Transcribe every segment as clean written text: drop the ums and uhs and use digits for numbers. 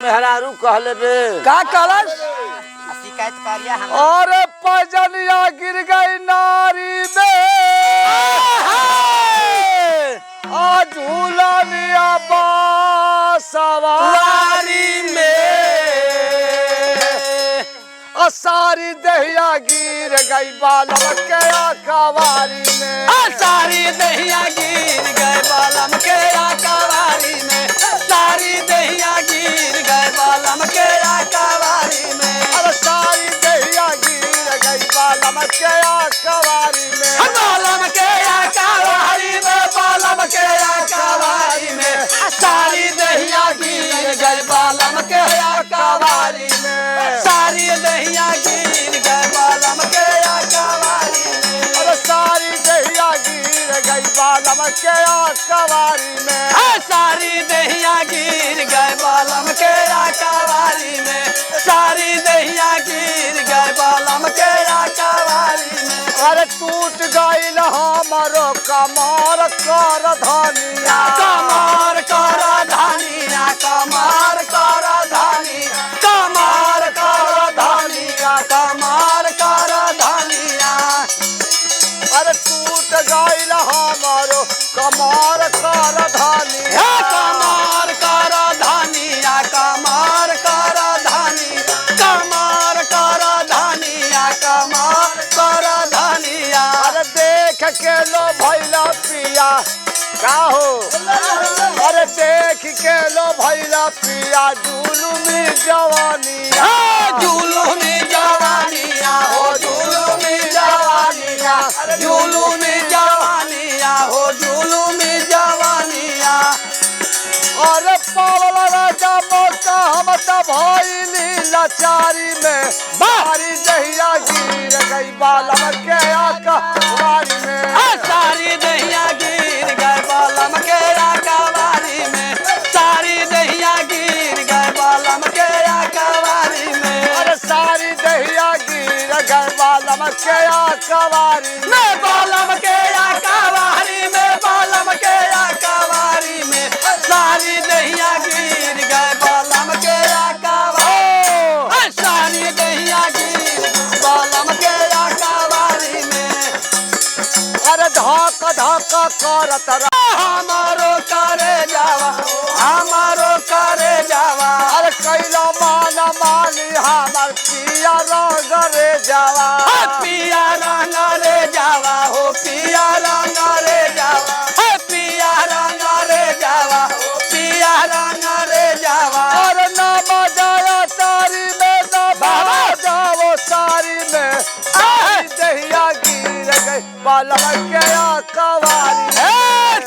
मेहरारू कहले बे का कहलस? शिकायत करिया हम और पजनिया गिर गई नारी में आ झूलनिया बासवारी में सारी दहिया गिर गई बालम के कवारी में सारी दहिया गिर गए बालम के कवारी में सारी दहिया गिर गए बालम के कवारी में अरे सारी दहिया गिर गई बालम के कवारी में बालम के कवारी में बालम के कवारी में सारी दहिया गिर गए बालम के कवारी में सारी दहिया गिर गए बालम के कवारी में अरे सारी दहिया गिर गई बालम के कवारी में सारी दहिया गिर गए बालम के कवारी में सारी दहिया गिर गए बालम के कवारी में अरे टूट गई हमारो कमर कर धनिया कमर कर धनिया कमर कर धनिया कमर कर धनिया कमर कर धनिया अरे टूट गई हमारो कमर कर धनिया कमर कर धनिया कमर कर धनिया कमर कर धनिया कमर कर धनिया अरे देख के लो भैला पिया का हो अरे देख के लो भैला पिया जुलुमी जवानिया जुलुमी जवानिया हो जुलुमी जवानिया जुलुमी जवानिया हो जुलुमी जवानिया अरे पावला राजा मौका हम त भइली लाचारी में बारी दहिया गिर गई बालम के कवारी में सारी दहिया गिर गए बालम के कवारी में सारी दहिया गिर गए बालम के कवारी में अरे सारी दहिया गिर गई बालम के कवारी में बालम के कवारी में बालम के कवारी में सारी दहिया गिर गए बालम के कवारी सारी दहिया गिर बालम के कवारी में अरे धक धक करत हमारो करे जावा हमारो करे जावा अरे कैला मान माली हमार पिया रंग रे जावा पिया रंग रे जावा हो पिया रंग रे जावा पिया रंग रे जावा पिया रंग रे जावा और ना मजाया तारी में ना बाबा जाओ सारी में सारी दहिया गिर गई बालम के कवारी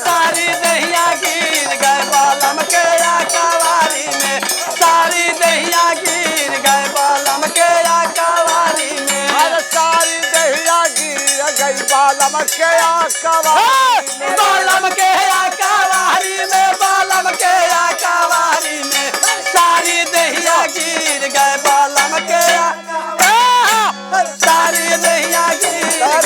सारी दहिया गिर गए बालम के कवारी में सारी दहिया गिर गए बालम के कवारी में अरे सारी दहिया गिर गई बालम के कवारी बालम के कवारी में बालम के कवारी में सारी दहिया गिर गए बालम के सारी दहिया गिर गए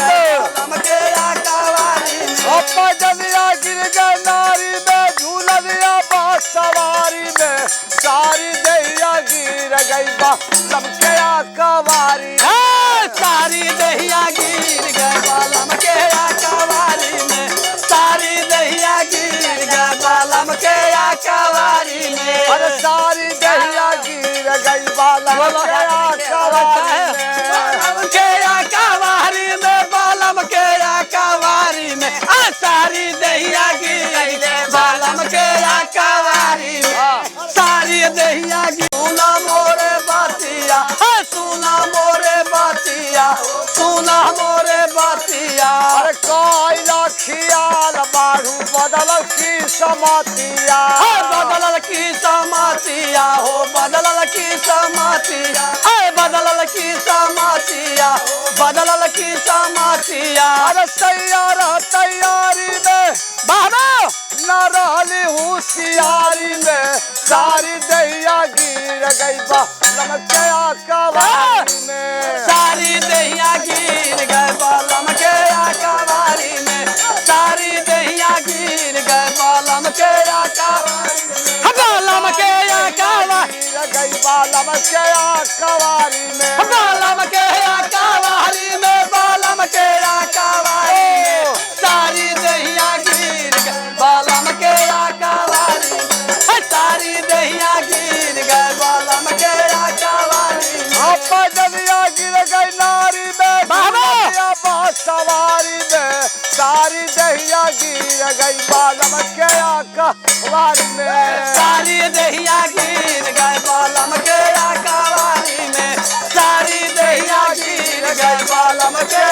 बालम के कवारी में पजनिया गिर गए नारी में झूलनिया बासवारी में सारी दहिया गिर गई बालम के कवारी सारी दहिया गिर गए बालम के कवारी में सारी दहिया गिर गए बालम के कवारी में अरे सारी दहिया गिर गई बालम के कवारी में बालम के कवारी में बालम के कवारी में सारी दहिया गिर गए बालम के कवारी में सारी दहिया सुना मोरे बातिया सुना मोरे बातिया सुना मोरे बातिया अरे कोयला खियाल बारू बदल की समातिया बदल की समातिया हो बदल की समातिया बदल की समातिया बदल की समातिया अरे तैयार तैयारी में बाबा न रहली होशियारी में सारी दहिया गिर गई बालम के कवारी में सारी दहिया गिर गए बालम के कवारी में सारी दहिया गिर गए बालम के कवारी में बालम के कवारी बालम के कवारी में बालम के कवारी में बालम के कवारी में सारी दहिया गिर गई बालम के कवारी में सारी दहिया गिर गई बालम के कवारी में जलिया गिर गई नारी में सवारी में सारी दहिया गिर गई बालम के कवारी में सारी दहिया गिर गई बालम के कवारी में सारी दहिया गिर गई बालम के